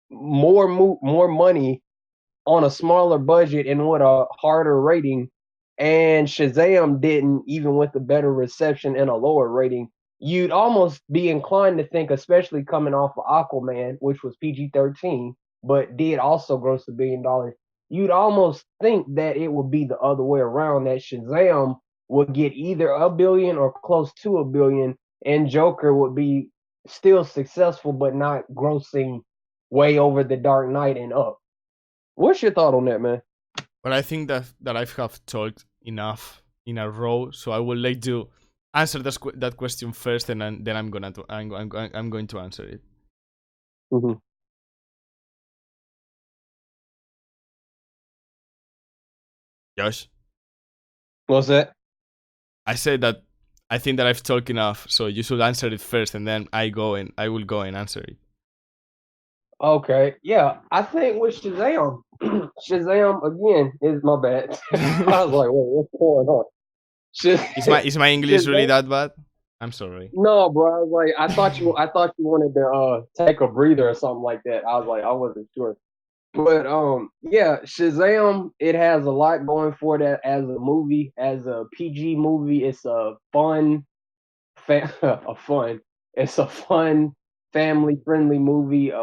[SPEAKER 1] more money on a smaller budget and with a harder rating, and Shazam didn't, even with the better reception and a lower rating. You'd almost be inclined to think, especially coming off of Aquaman, which was PG-13, but did also gross $1 billion. You'd almost think that it would be the other way around, that Shazam would get either $1 billion or close to $1 billion, and Joker would be still successful but not grossing way over The Dark Knight and up. What's your thought on that, man?
[SPEAKER 2] Well, I think that I have talked enough in a row, so I will let you answer that question first, and then I'm going to answer it.
[SPEAKER 1] Mm-hmm.
[SPEAKER 2] Josh,
[SPEAKER 1] What's that?
[SPEAKER 2] I said that I think that I've talked enough, so you should answer it first, and then I will go and answer it.
[SPEAKER 1] Okay, yeah, I think with Shazam, Shazam again is my bad. I was like, what's going on?
[SPEAKER 2] Is my English really that bad? I'm sorry.
[SPEAKER 1] No, bro. I was like, I thought you wanted to take a breather or something like that. I was like, I wasn't sure. But yeah, Shazam, it has a lot going for it as a movie, as a PG movie. It's a fun, it's a fun family friendly movie.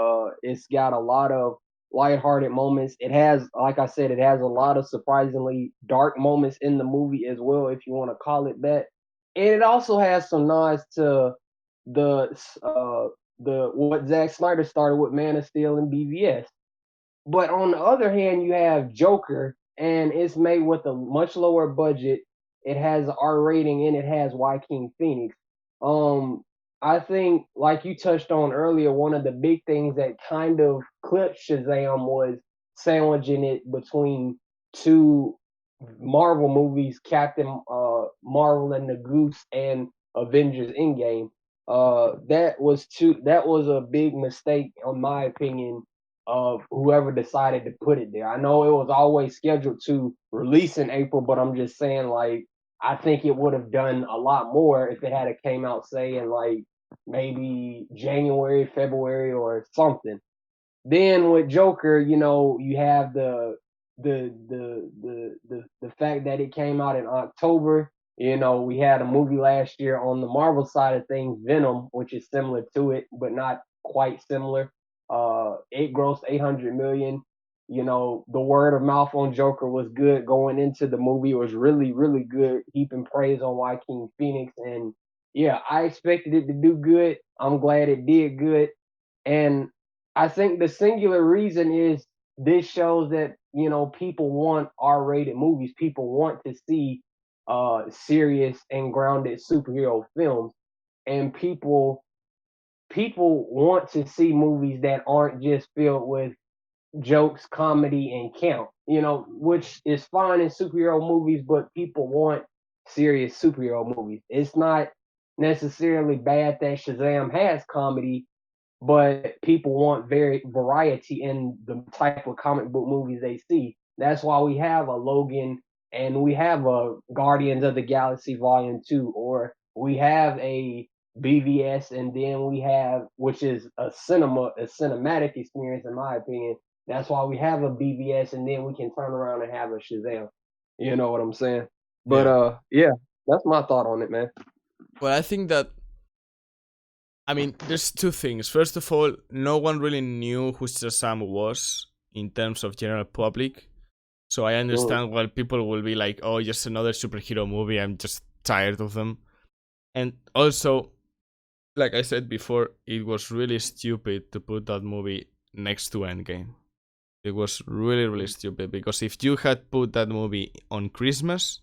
[SPEAKER 1] It's got a lot of lighthearted moments. It has, like I said, it has a lot of surprisingly dark moments in the movie as well, if you want to call it that. And it also has some nods to the what Zack Snyder started with Man of Steel and BVS. But on the other hand, you have Joker, and it's made with a much lower budget. it has an R rating, and it has Joaquin Phoenix. Um, I think, like you touched on earlier, one of the big things that kind of clipped Shazam was sandwiching it between two Marvel movies, Captain Marvel and the Goose and Avengers Endgame. That was a big mistake, in my opinion, of whoever decided to put it there. I know it was always scheduled to release in April, but I'm just saying, like, I think it would have done a lot more if it had came out, say, in like maybe January, February, or something. Then with Joker, you have the fact that it came out in October. We had a movie last year on the Marvel side of things, Venom, which is similar to it, but not quite similar. It grossed 800 million. The word of mouth on Joker was good going into the movie. It was really, really good, heaping praise on Joaquin Phoenix. And yeah, I expected it to do good. I'm glad it did good. And I think the singular reason is this shows that, people want R-rated movies. People want to see serious and grounded superhero films. And people want to see movies that aren't just filled with jokes, comedy, and camp, which is fine in superhero movies, but people want serious superhero movies. It's not necessarily bad that Shazam has comedy, but people want variety in the type of comic book movies they see. That's why we have a Logan, and we have a Guardians of the Galaxy Volume 2, or we have a BVS, and then we have, which is a cinematic experience in my opinion. That's why we have a BVS, and then we can turn around and have a Shazam. You know what I'm saying? But
[SPEAKER 2] Yeah.
[SPEAKER 1] yeah, that's my thought on it, man.
[SPEAKER 2] Well, I think that, I mean, there's two things. First of all, no one really knew who Shazam was in terms of general public. So I
[SPEAKER 1] Mm.
[SPEAKER 2] understand why people will be like, oh, just another superhero movie. I'm just tired of them. And also, like I said before, it was really stupid to put that movie next to Endgame. It was really, really stupid because if you had put that movie on Christmas,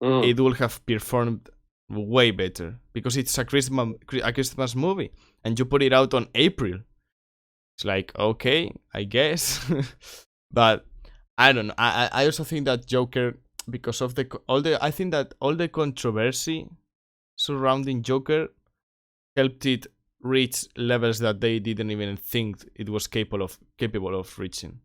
[SPEAKER 1] Mm.
[SPEAKER 2] it would have performed way better because it's a Christmas movie, and you put it out on April. It's like, okay, I guess, but I don't know. I also think that Joker, because of I think that all the controversy surrounding Joker helped it reach levels that they didn't even think it was capable of reaching.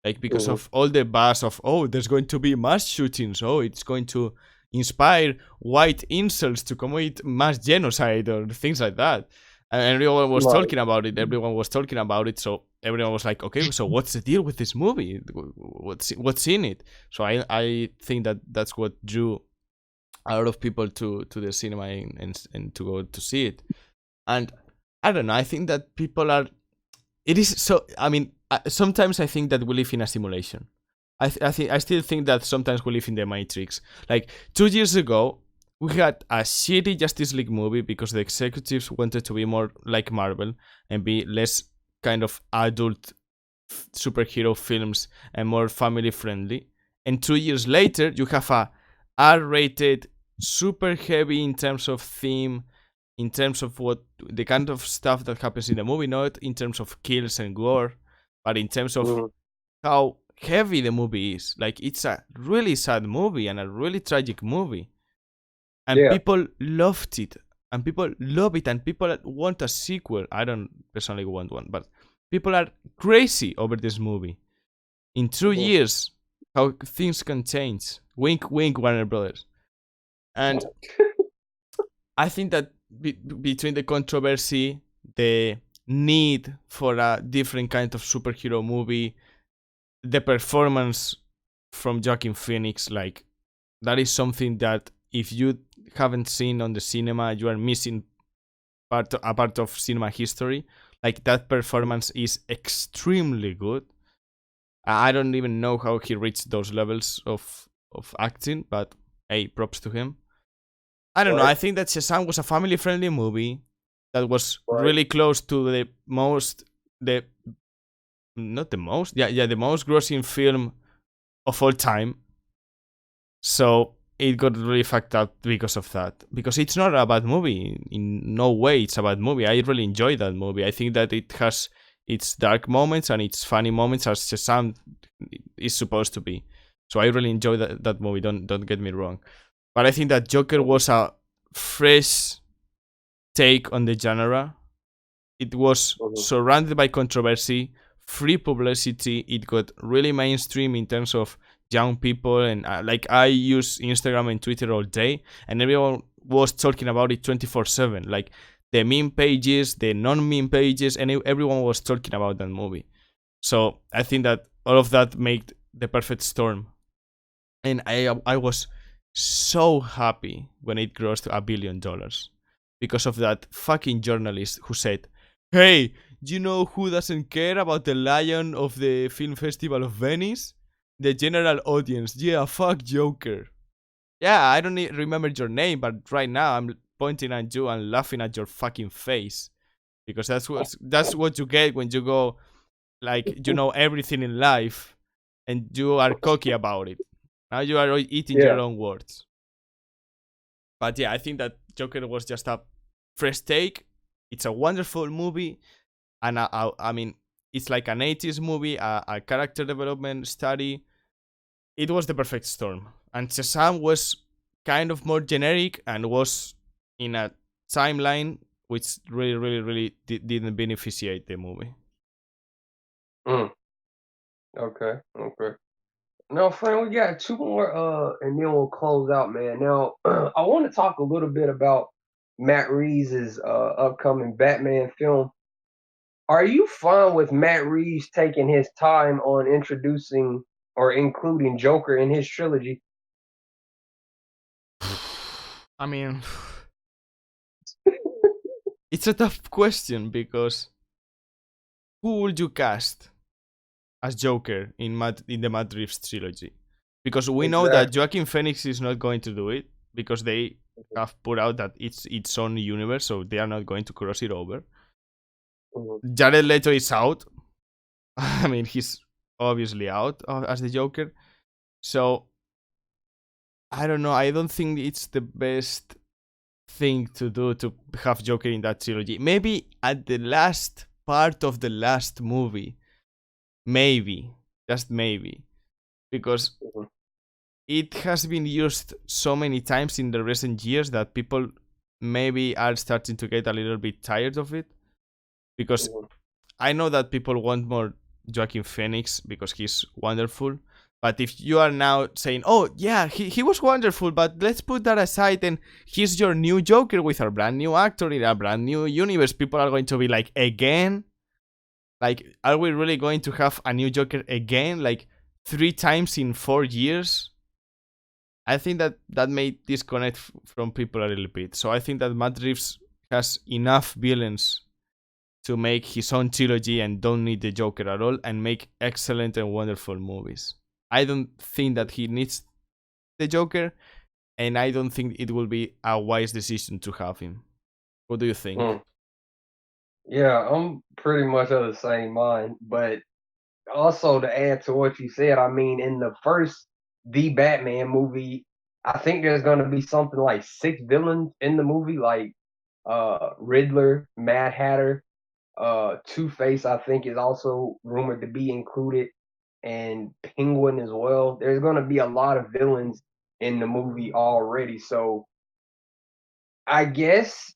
[SPEAKER 2] Like, because
[SPEAKER 1] Mm.
[SPEAKER 2] of all the buzz of, oh, there's going to be mass shootings, oh, it's going to inspire white incels to commit mass genocide or things like that. And everyone was
[SPEAKER 1] Right.
[SPEAKER 2] talking about it. Everyone was talking about it. So everyone was like, okay, so what's the deal with this movie? What's in it? So I think that that's what drew a lot of people to the cinema and to go to see it. And I don't know. I think that people are. It is so. I mean, sometimes I think that we live in a simulation. I still think that sometimes we live in the Matrix. Like 2 years ago, we had a shitty Justice League movie because the executives wanted to be more like Marvel and be less kind of adult superhero films and more family friendly. And 2 years later, you have a R-rated, super heavy in terms of theme, in terms of what the kind of stuff that happens in the movie, not in terms of kills and gore, but in terms of
[SPEAKER 1] Mm.
[SPEAKER 2] how heavy the movie is. Like, it's a really sad movie and a really tragic movie, and
[SPEAKER 1] Yeah.
[SPEAKER 2] people loved it, and people love it, and people want a sequel. I don't personally want one, but people are crazy over this movie. In 2 years, how things can change. Wink, wink, Warner Brothers. And I think that between the controversy, the need for a different kind of superhero movie, the performance from Joaquin Phoenix, like, that is something that if you haven't seen on the cinema, you are missing a part of cinema history. Like, that performance is extremely good. I don't even know how he reached those levels of acting, but hey, props to him. I don't know.
[SPEAKER 1] Right.
[SPEAKER 2] I think that Shazam was a family-friendly movie that was
[SPEAKER 1] Right.
[SPEAKER 2] really close to the not the most, yeah, the most grossing film of all time. So it got really fucked up because of that. Because it's not a bad movie. In no way it's a bad movie. I really enjoy that movie. I think that it has its dark moments and its funny moments as Shazam is supposed to be. So I really enjoy that movie. Don't get me wrong. But I think that Joker was a fresh take on the genre. It was
[SPEAKER 1] Mhm.
[SPEAKER 2] surrounded by controversy, free publicity. It got really mainstream in terms of young people, and like I use Instagram and Twitter all day, and everyone was talking about it 24/7. Like the meme pages, the non-meme pages, and everyone was talking about that movie. So I think that all of that made the perfect storm, and I was so happy when it grossed $1 billion because of that fucking journalist who said, "Hey, do you know who doesn't care about the lion of the film festival of Venice? The general audience. Yeah, fuck Joker." Yeah, I don't remember your name, but right now I'm pointing at you and laughing at your fucking face because that's what you get when you go like you know everything in life and you are cocky about it. Now you are eating your
[SPEAKER 1] Yeah.
[SPEAKER 2] own words. But yeah, I think that Joker was just a fresh take. It's a wonderful movie, and I mean, it's like an 80s movie, a character development study. It was the perfect storm. And Shazam was kind of more generic and was in a timeline which really, really, really didn't beneficiate the movie.
[SPEAKER 1] Mm. Okay. Okay. Now, friend, we got two more, and then we'll close out, man. Now, I want to talk a little bit about Matt Reeves' upcoming Batman film. Are you fine with Matt Reeves taking his time on introducing or including Joker in his trilogy?
[SPEAKER 2] I mean, it's a tough question because who would you cast as Joker in the Matt Reeves trilogy? Because we know that
[SPEAKER 1] Exactly.
[SPEAKER 2] Joaquin Phoenix is not going to do it because they have put out that it's its own universe, so they are not going to cross it over.
[SPEAKER 1] Mhm.
[SPEAKER 2] Jared Leto is out. I mean, he's obviously out as the Joker. So I don't know. I don't think it's the best thing to do to have Joker in that trilogy. Maybe at the last part of the last movie, maybe, just maybe, because
[SPEAKER 1] Mhm.
[SPEAKER 2] it has been used so many times in the recent years that people maybe are starting to get a little bit tired of it. Because
[SPEAKER 1] Mhm.
[SPEAKER 2] I know that people want more Joaquin Phoenix because he's wonderful. But if you are now saying, oh, yeah, he was wonderful, but let's put that aside and he's your new Joker with a brand new actor in a brand new universe, people are going to be like, again? Like, are we really going to have a new Joker again? Like, 3 times in 4 years? I think that may disconnect from people a little bit. So I think that Matt Reeves has enough villains to make his own trilogy and don't need the Joker at all and make excellent and wonderful movies. I don't think that he needs the Joker, and I don't think it will be a wise decision to have him. What do you think?
[SPEAKER 1] Mm. Yeah, I'm pretty much of the same mind. But also to add to what you said, I mean, in the first The Batman movie, I think there's gonna be something like six villains in the movie, like Riddler, Mad Hatter, Two Face. I think is also rumored to be included, and Penguin as well. There's gonna be a lot of villains in the movie already, so I guess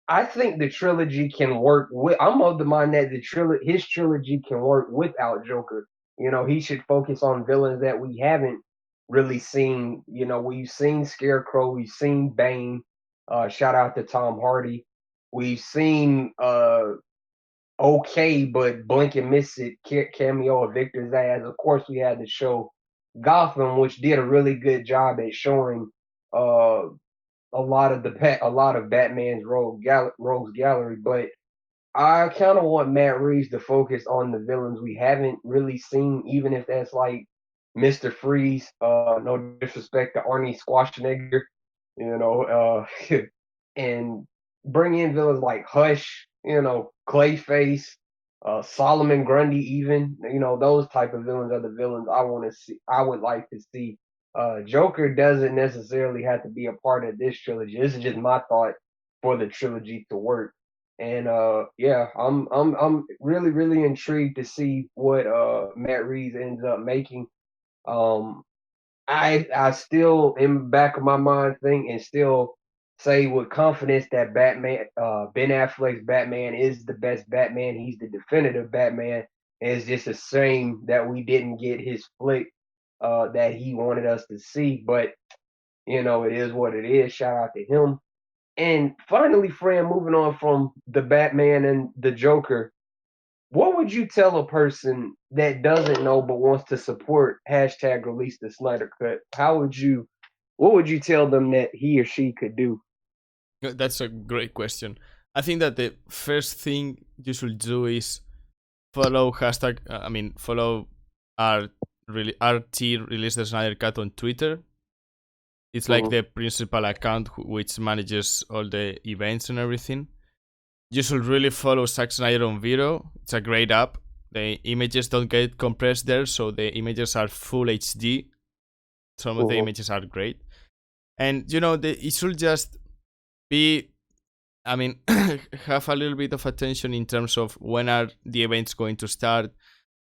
[SPEAKER 1] I think the trilogy can work with. I'm of the mind that his trilogy can work without Joker. You know, he should focus on villains that we haven't really seen. You know, we've seen Scarecrow, we've seen Bane. Shout out to Tom Hardy. We've seen okay, but blink and miss it cameo of Victor Zsasz. Of course, we had the show Gotham, which did a really good job at showing uh a lot of Batman's rogues gallery, but I kind of want Matt Reeves to focus on the villains we haven't really seen, even if that's like Mister Freeze. No disrespect to Arnie Schwarzenegger, you know, and bring in villains like Hush, you know, Clayface, Solomon Grundy, even those type of villains are the villains I want to see. I would like to see Joker doesn't necessarily have to be a part of this trilogy. This is just my thought for the trilogy to work. And yeah, I'm really really intrigued to see what Matt Reeves ends up making. Um, I still in the back of my mind think and still say with confidence that Batman, Ben Affleck's Batman is the best Batman. He's the definitive Batman. And it's just a shame that we didn't get his flick that he wanted us to see. But it is what it is. Shout out to him. And finally, friend, moving on from the Batman and the Joker, what would you tell a person that doesn't know but wants to support hashtag release the Snyder Cut? What would you tell them that he or she could do?
[SPEAKER 2] That's a great question. I think that the first thing you should do is follow hashtag. Follow RT release the Snyder Cut on Twitter. It's like
[SPEAKER 1] Mhm.
[SPEAKER 2] the principal account which manages all the events and everything. You should really follow Zack Snyder on Vero. It's a great app. The images don't get compressed there, so the images are full HD. Some of the
[SPEAKER 1] Mhm.
[SPEAKER 2] images are great. And it should just be, have a little bit of attention in terms of when are the events going to start.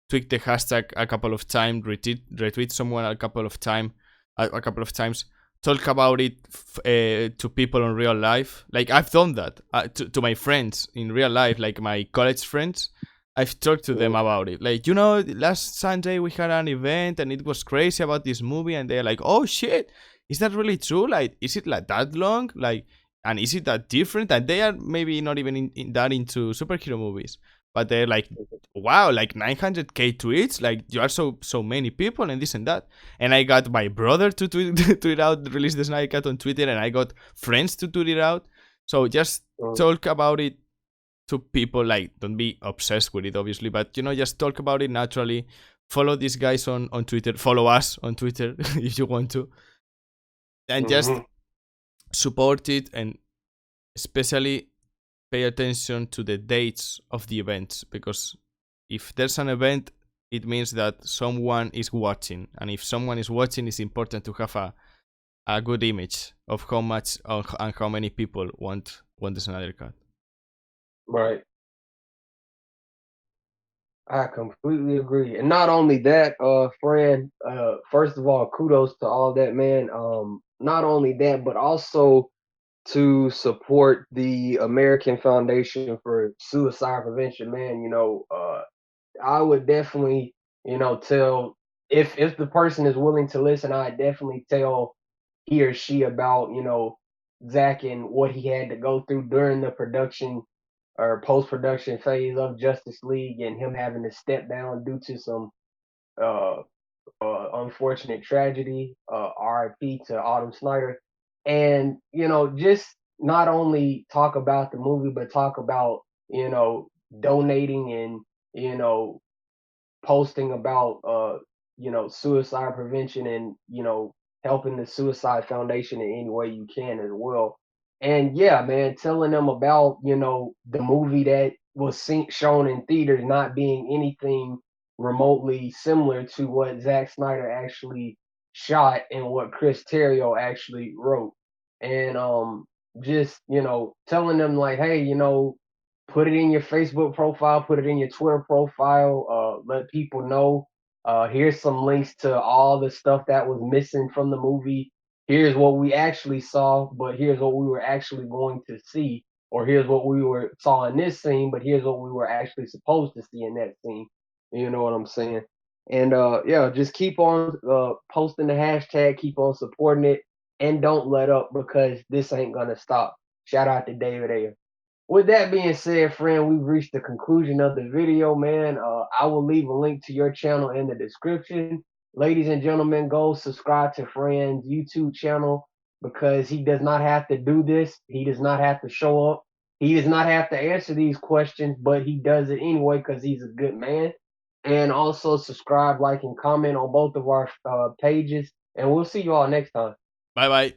[SPEAKER 2] Tweak the hashtag a couple of times, retweet someone a couple of times. Talk about it to people in real life. Like I've done that to my friends in real life, like my college friends. I've talked to them
[SPEAKER 1] Mhm.
[SPEAKER 2] about it. Like, last Sunday we had an event and it was crazy about this movie, and they're like, "Oh shit, is that really true? Like, is it like that long? Like, and is it that different?" And they are maybe not even that into superhero movies, but they're like, "Wow, like 900k tweets! Like, you are so many people and this and that." And I got my brother to tweet out, release the Snyder Cut on Twitter, and I got friends to tweet it out. So just
[SPEAKER 1] Mhm.
[SPEAKER 2] talk about it to people. Like, don't be obsessed with it, obviously, but just talk about it naturally. Follow these guys on Twitter. Follow us on Twitter if you want to, and just
[SPEAKER 1] Mhm.
[SPEAKER 2] support it, and especially pay attention to the dates of the events, because if there's an event, it means that someone is watching, and if someone is watching, it's important to have a good image of how much and how many people want the Snyder Cut.
[SPEAKER 1] Right. I completely agree. And not only that, friend, first of all, kudos to all that, man. Not only that, but also to support the American Foundation for Suicide Prevention, man. I would definitely, tell if the person is willing to listen, I definitely tell he or she about, Zach and what he had to go through during the production or post production phase of Justice League and him having to step down due to some uh, unfortunate tragedy. RIP to Autumn Snyder. And, just not only talk about the movie, but talk about, donating and, you know, posting about suicide prevention and helping the suicide foundation in any way you can as well. And yeah, man, telling them about the movie that was shown in theaters not being anything remotely similar to what Zack Snyder actually shot and what Chris Terrio actually wrote. And just telling them like, hey, put it in your Facebook profile, put it in your Twitter profile, let people know. Here's some links to all the stuff that was missing from the movie. Here's what we actually saw, but here's what we were actually going to see. Or here's what we were saw in this scene, but here's what we were actually supposed to see in that scene. You know what I'm saying? And yeah, just keep on posting the hashtag, keep on supporting it, and don't let up because this ain't gonna stop. Shout out to David A. With that being said, friend, we've reached the conclusion of the video, man. I will leave a link to your channel in the description. Ladies and gentlemen, go subscribe to Friend's YouTube channel because he does not have to do this. He does not have to show up. He does not have to answer these questions, but he does it anyway because he's a good man. And also subscribe, like, and comment on both of our pages. And we'll see you all next time.
[SPEAKER 2] Bye bye.